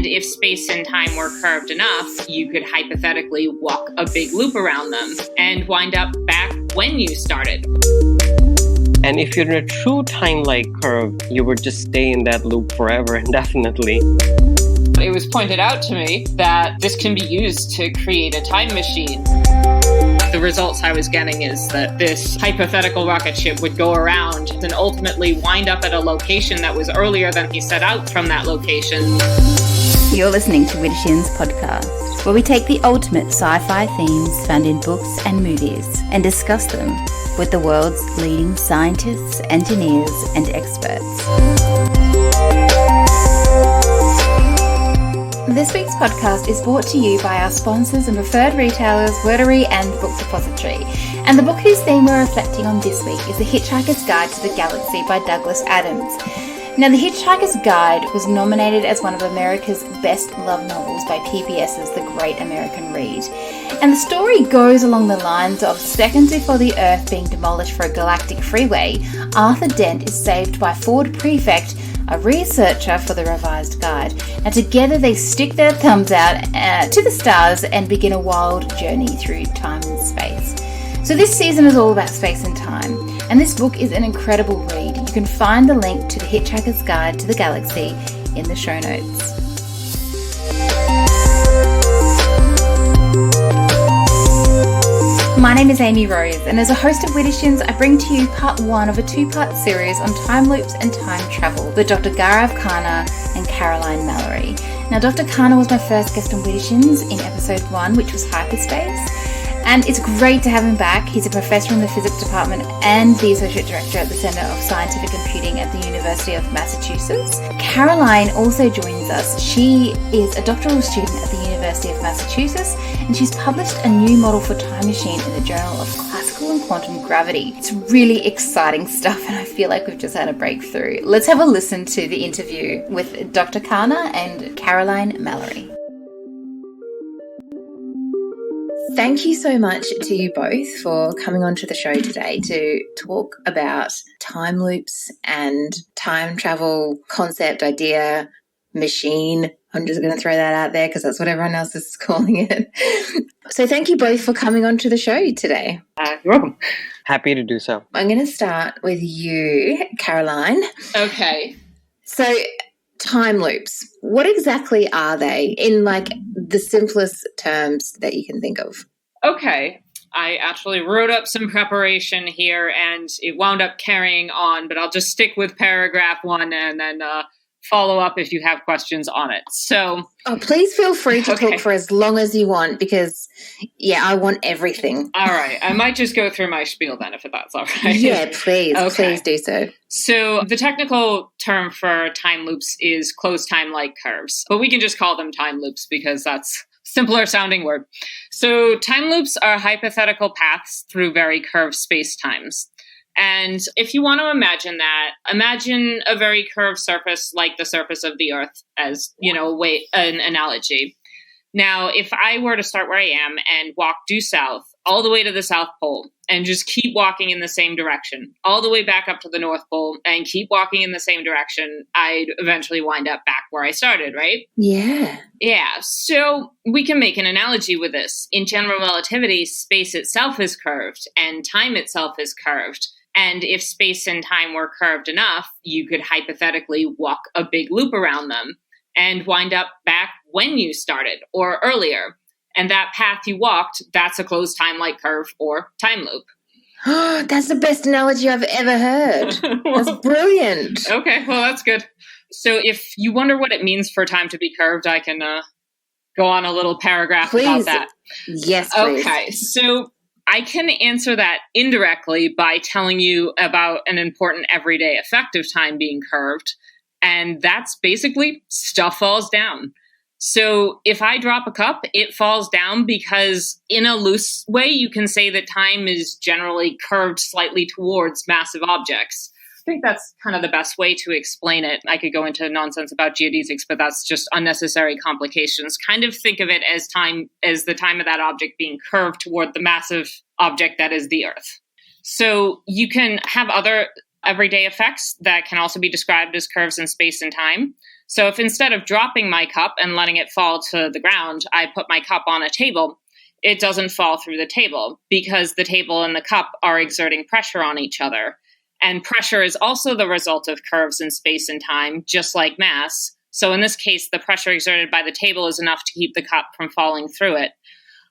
If space and time were curved enough, you could hypothetically walk a big loop around them and wind up back when you started. And if you're in a true time-like curve, you would just stay in that loop forever indefinitely. It was pointed out to me that this can be used to create a time machine. The results I was getting is that this hypothetical rocket ship would go around and ultimately wind up at a location that was earlier than he set out from that location. You're listening to Widdershins Podcast, where we take the ultimate sci-fi themes found in books and movies and discuss them with the world's leading scientists, engineers, and experts. This week's podcast is brought to you by our sponsors and preferred retailers, Wordery and Book Depository. And the book whose theme we're reflecting on this week is The Hitchhiker's Guide to the Galaxy by Douglas Adams. Now, The Hitchhiker's Guide was nominated as one of America's best love novels by PBS's The Great American Read. And the story goes along the lines of seconds before the Earth being demolished for a galactic freeway, Arthur Dent is saved by Ford Prefect, a researcher for the revised guide. Now together they stick their thumbs out to the stars and begin a wild journey through time and space. So this season is all about space and time, and this book is an incredible read. You can find the link to The Hitchhiker's Guide to the Galaxy in the show notes. My name is Amy Rose, and as a host of Widdershins, I bring to you part one of a two-part series on time loops and time travel with Dr Gaurav Khanna and Caroline Mallary. Now, Dr Khanna was my first guest on Widdershins in episode 1, which was Hyperspace. And it's great to have him back. He's a professor in the physics department and the associate director at the Center of Scientific Computing at the University of Massachusetts. Caroline also joins us. She is a doctoral student at the University of Massachusetts, and she's published a new model for time machine in the Journal of Classical and Quantum Gravity. It's really exciting stuff, and I feel like we've just had a breakthrough. Let's have a listen to the interview with Dr. Khanna and Caroline Mallary. Thank you so much to you both for coming onto the show today to talk about time loops and time travel concept, idea, machine. I'm just going to throw that out there because that's what everyone else is calling it. So thank you both for coming onto the show today. You're welcome. Happy to do so. I'm going to start with you, Caroline. Okay. So time loops, what exactly are they in like the simplest terms that you can think of? Okay. I actually wrote up some preparation here and it wound up carrying on, but I'll just stick with paragraph 1 and then follow up if you have questions on it. So, please feel free to talk for as long as you want because, I want everything. All right. I might just go through my spiel then if that's all right. Yeah, please. Okay. Please do so. So the technical term for time loops is closed time-like curves, but we can just call them time loops because that's a simpler sounding word. So time loops are hypothetical paths through very curved space-times. And if you want to imagine that, imagine a very curved surface like the surface of the Earth as, an analogy. Now, if I were to start where I am and walk due south all the way to the South Pole and just keep walking in the same direction, all the way back up to the North Pole and keep walking in the same direction, I'd eventually wind up back where I started, right? Yeah. Yeah. So we can make an analogy with this. In general relativity, space itself is curved and time itself is curved. And if space and time were curved enough, you could hypothetically walk a big loop around them and wind up back when you started or earlier. And that path you walked, that's a closed time-like curve or time loop. That's the best analogy I've ever heard. That's brilliant. Okay, well, that's good. So if you wonder what it means for time to be curved, I can go on a little paragraph about that. Yes, please. Okay, so I can answer that indirectly by telling you about an important everyday effect of time being curved, and that's basically stuff falls down. So if I drop a cup, it falls down because in a loose way, you can say that time is generally curved slightly towards massive objects. I think that's kind of the best way to explain it. I could go into nonsense about geodesics, but that's just unnecessary complications. Kind of think of it as time, as the time of that object being curved toward the massive object that is the Earth. So you can have other everyday effects that can also be described as curves in space and time. So if instead of dropping my cup and letting it fall to the ground, I put my cup on a table, it doesn't fall through the table because the table and the cup are exerting pressure on each other. And pressure is also the result of curves in space and time, just like mass. So in this case, the pressure exerted by the table is enough to keep the cup from falling through it.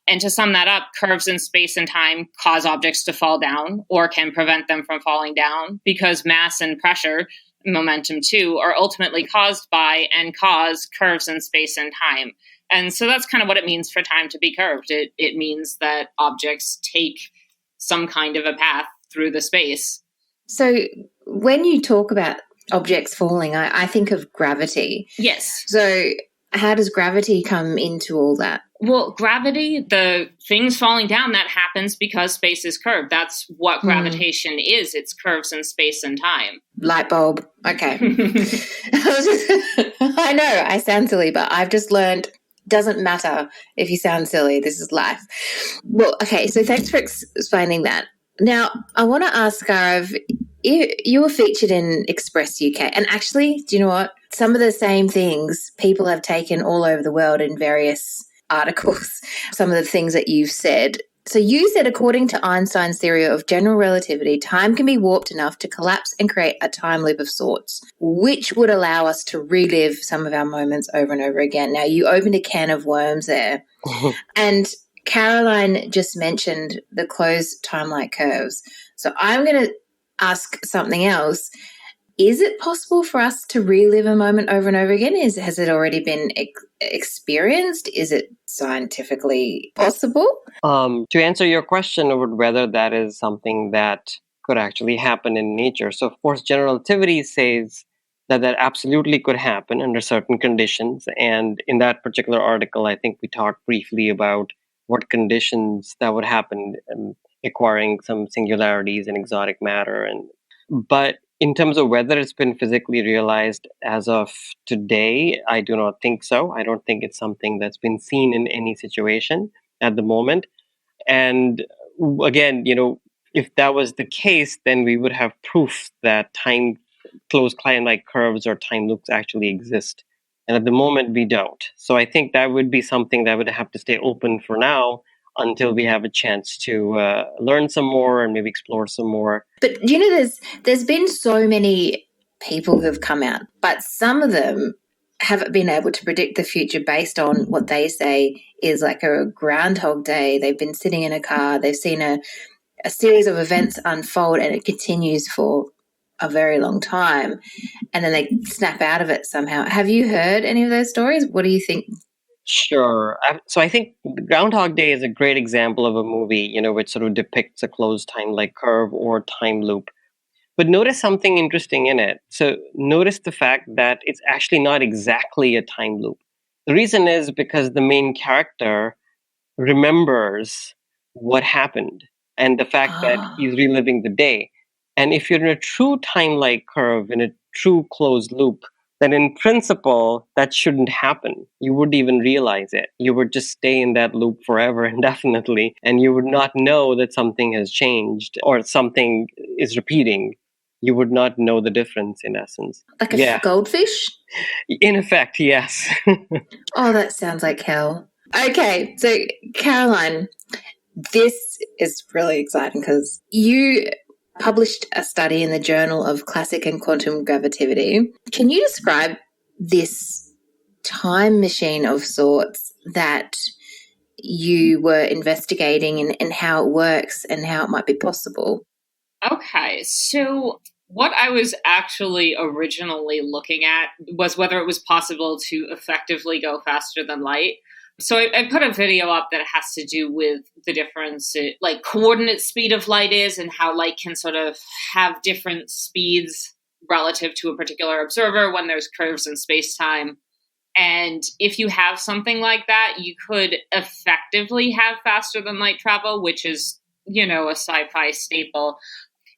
And to sum that up, curves in space and time cause objects to fall down or can prevent them from falling down because mass and pressure, momentum too, are ultimately caused by and cause curves in space and time. And so that's kind of what it means for time to be curved. It means that objects take some kind of a path through the space. So when you talk about objects falling, I think of gravity. Yes. So how does gravity come into all that? Well, gravity, the things falling down, that happens because space is curved. That's what gravitation is. It's curves in space and time. Light bulb. Okay. I know I sound silly, but I've just learned doesn't matter if you sound silly. This is life. Well, okay. So thanks for explaining that. Now, I want to ask, Gaurav, you were featured in Express UK. And actually, do you know what? Some of the same things people have taken all over the world in various articles, some of the things that you've said. So you said, according to Einstein's theory of general relativity, time can be warped enough to collapse and create a time loop of sorts, which would allow us to relive some of our moments over and over again. Now, you opened a can of worms there. And Caroline just mentioned the closed time-like curves. So I'm going to ask something else. Is it possible for us to relive a moment over and over again? Has it already been experienced? Is it scientifically possible? To answer your question about whether that is something that could actually happen in nature. So, of course, general relativity says that absolutely could happen under certain conditions. And in that particular article, I think we talked briefly about what conditions that would happen, acquiring some singularities in exotic matter. But in terms of whether it's been physically realized as of today, I do not think so. I don't think it's something that's been seen in any situation at the moment. And again, if that was the case, then we would have proof that closed time-like curves or time loops actually exist. And at the moment, we don't. So I think that would be something that would have to stay open for now until we have a chance to learn some more and maybe explore some more. But there's been so many people who have come out, but some of them haven't been able to predict the future based on what they say is like a Groundhog Day. They've been sitting in a car, they've seen a series of events unfold, and it continues for a very long time, and then they snap out of it somehow. Have you heard any of those stories? What do you think? Sure. So I think Groundhog Day is a great example of a movie, which sort of depicts a closed time-like curve or time loop. But notice something interesting in it. So notice the fact that it's actually not exactly a time loop. The reason is because the main character remembers what happened and the fact that he's reliving the day. And if you're in a true time-like curve, in a true closed loop, then in principle, that shouldn't happen. You wouldn't even realize it. You would just stay in that loop forever indefinitely, and you would not know that something has changed or something is repeating. You would not know the difference, in essence. Like a goldfish? In effect, yes. Oh, that sounds like hell. Okay, so Caroline, this is really exciting because you published a study in the Journal of Classic and Quantum Gravitativity. Can you describe this time machine of sorts that you were investigating and how it works and how it might be possible? Okay, so what I was actually originally looking at was whether it was possible to effectively go faster than light. So I put a video up that has to do with the difference, like coordinate speed of light is and how light can sort of have different speeds relative to a particular observer when there's curves in space-time. And if you have something like that, you could effectively have faster than light travel, which is, a sci-fi staple.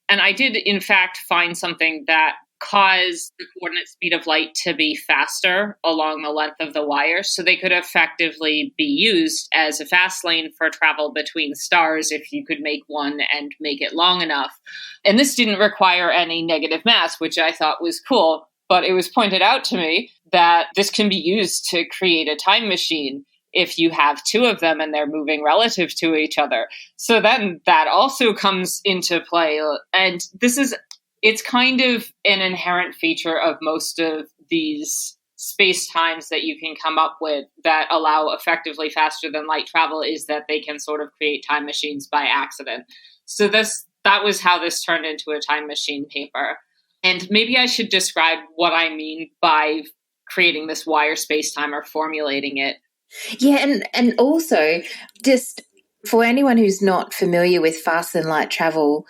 And I did, in fact, find something that caused the coordinate speed of light to be faster along the length of the wire, so they could effectively be used as a fast lane for travel between stars if you could make one and make it long enough. And this didn't require any negative mass, which I thought was cool. But it was pointed out to me that this can be used to create a time machine if you have two of them and they're moving relative to each other. So then that also comes into play. And it's kind of an inherent feature of most of these space times that you can come up with that allow effectively faster than light travel, is that they can sort of create time machines by accident. So that was how this turned into a time machine paper. And maybe I should describe what I mean by creating this wire space-time or formulating it. Yeah, and also, just for anyone who's not familiar with faster than light travel,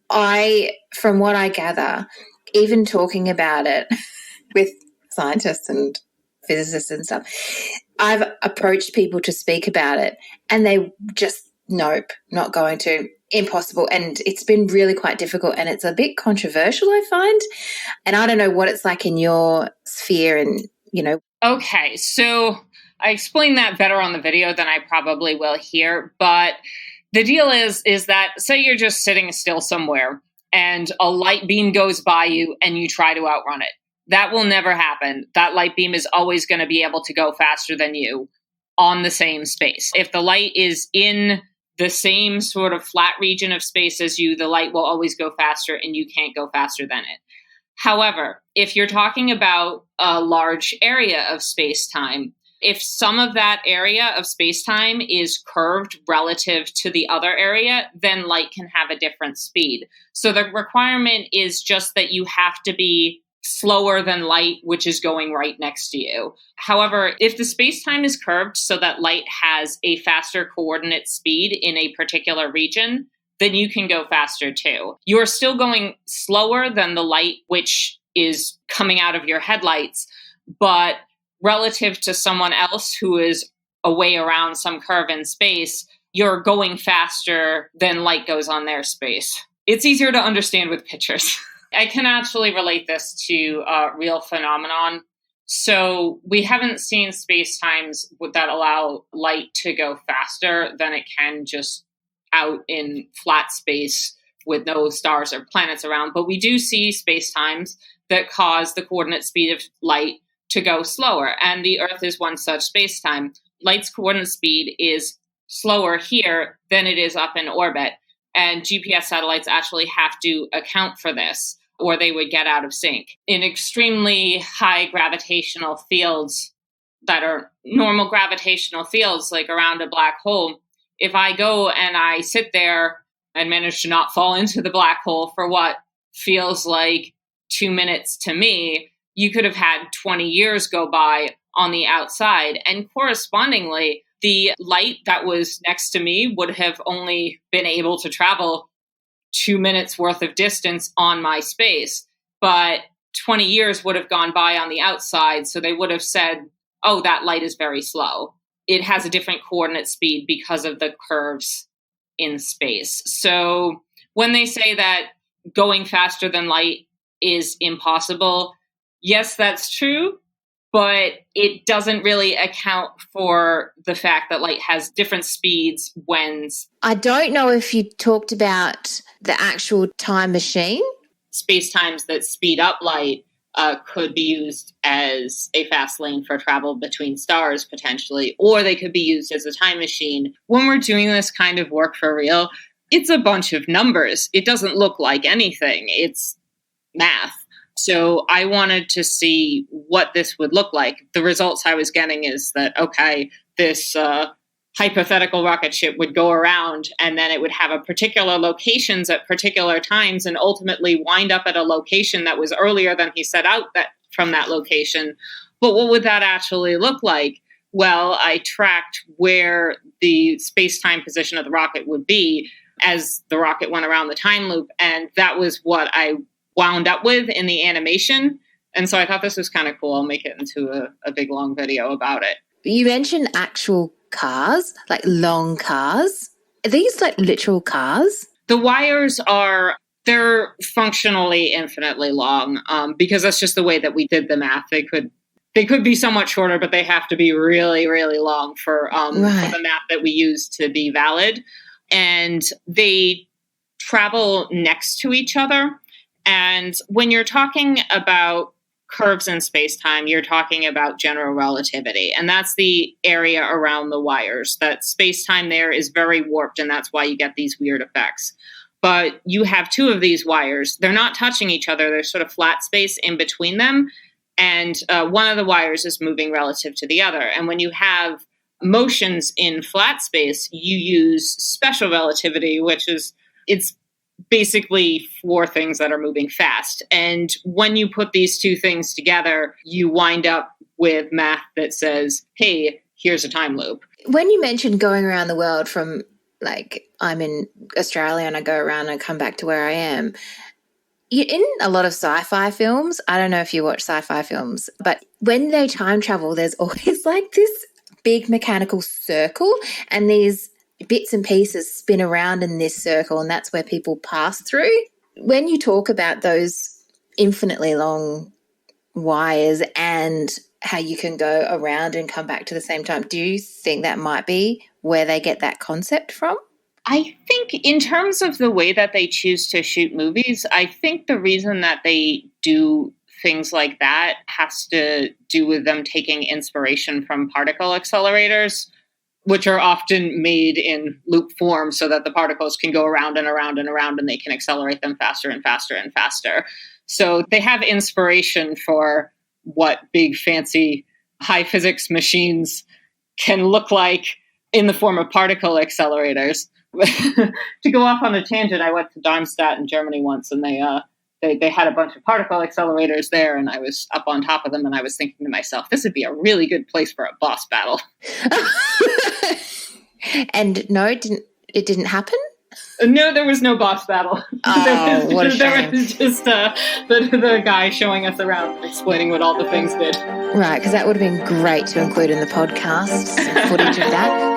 from what I gather, even talking about it with scientists and physicists and stuff, I've approached people to speak about it and they just, nope, not going to, impossible. And it's been really quite difficult and it's a bit controversial, I find. And I don't know what it's like in your sphere and, Okay, so I explained that better on the video than I probably will here, but the deal is that, say you're just sitting still somewhere and a light beam goes by you and you try to outrun it. That will never happen. That light beam is always going to be able to go faster than you on the same space. If the light is in the same sort of flat region of space as you, the light will always go faster and you can't go faster than it. However, if you're talking about a large area of space-time, if some of that area of space-time is curved relative to the other area, then light can have a different speed. So the requirement is just that you have to be slower than light, which is going right next to you. However, if the space-time is curved so that light has a faster coordinate speed in a particular region, then you can go faster too. You're still going slower than the light which is coming out of your headlights, but relative to someone else who is away around some curve in space, you're going faster than light goes on their space. It's easier to understand with pictures. I can actually relate this to a real phenomenon. So we haven't seen space-times that allow light to go faster than it can just out in flat space with no stars or planets around. But we do see space-times that cause the coordinate speed of light to go slower. And the Earth is one such space-time. Light's coordinate speed is slower here than it is up in orbit. And GPS satellites actually have to account for this, or they would get out of sync. In extremely high gravitational fields that are normal gravitational fields, like around a black hole, if I go and I sit there and manage to not fall into the black hole for what feels like 2 minutes to me, you could have had 20 years go by on the outside. And correspondingly, the light that was next to me would have only been able to travel 2 minutes worth of distance on my space. But 20 years would have gone by on the outside. So they would have said, oh, that light is very slow. It has a different coordinate speed because of the curves in space. So when they say that going faster than light is impossible, yes, that's true, but it doesn't really account for the fact that light has different speeds when... I don't know if you talked about the actual time machine. Space-times that speed up light could be used as a fast lane for travel between stars, potentially, or they could be used as a time machine. When we're doing this kind of work for real, it's a bunch of numbers. It doesn't look like anything. It's math. So I wanted to see what this would look like. The results I was getting is that, okay, this hypothetical rocket ship would go around and then it would have a particular locations at particular times and ultimately wind up at a location that was earlier than he set out from that location. But what would that actually look like? Well, I tracked where the space-time position of the rocket would be as the rocket went around the time loop. And that was what I wound up with in the animation. And so I thought this was kind of cool. I'll make it into a big, long video about it. You mentioned actual cars, like long cars. Are these like literal cars? The wires they're functionally infinitely long because that's just the way that we did the math. They could be somewhat shorter, but they have to be really, really long for the math that we use to be valid. And they travel next to each other. And when you're talking about curves in space-time, you're talking about general relativity. And that's the area around the wires. That space-time there is very warped, and that's why you get these weird effects. But you have two of these wires. They're not touching each other. There's sort of flat space in between them. And one of the wires is moving relative to the other. And when you have motions in flat space, you use special relativity, which is, it's basically for things that are moving fast. And when you put these two things together, you wind up with math that says, hey, here's a time loop. When you mentioned going around the world from, like, I'm in Australia and I go around and I come back to where I am, in a lot of sci-fi films, I don't know if you watch sci-fi films, but when they time travel, there's always like this big mechanical circle, and these bits and pieces spin around in this circle, and that's where people pass through. When you talk about those infinitely long wires and how you can go around and come back to the same time, do you think that might be where they get that concept from? I think in terms of the way that they choose to shoot movies, I think the reason that they do things like that has to do with them taking inspiration from particle accelerators, which are often made in loop form so that the particles can go around and around and around, and they can accelerate them faster and faster and faster. So they have inspiration for what big, fancy, high physics machines can look like in the form of particle accelerators. To go off on a tangent, I went to Darmstadt in Germany once, and they had a bunch of particle accelerators there, and I was up on top of them, and I was thinking to myself, this would be a really good place for a boss battle. And no, it didn't happen? No, there was no boss battle. Oh, what a shame. There was just the guy showing us around, explaining what all the things did. Right, because that would have been great to include in the podcast, some footage of that.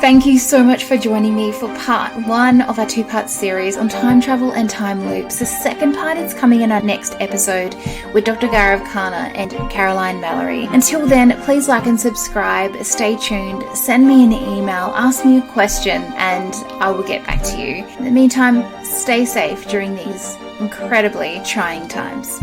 Thank you so much for joining me for part 1 of our 2-part series on time travel and time loops. The second part is coming in our next episode with Dr. Gaurav Khanna and Caroline Mallary. Until then, please like and subscribe, stay tuned, send me an email, ask me a question, and I will get back to you. In the meantime, stay safe during these incredibly trying times.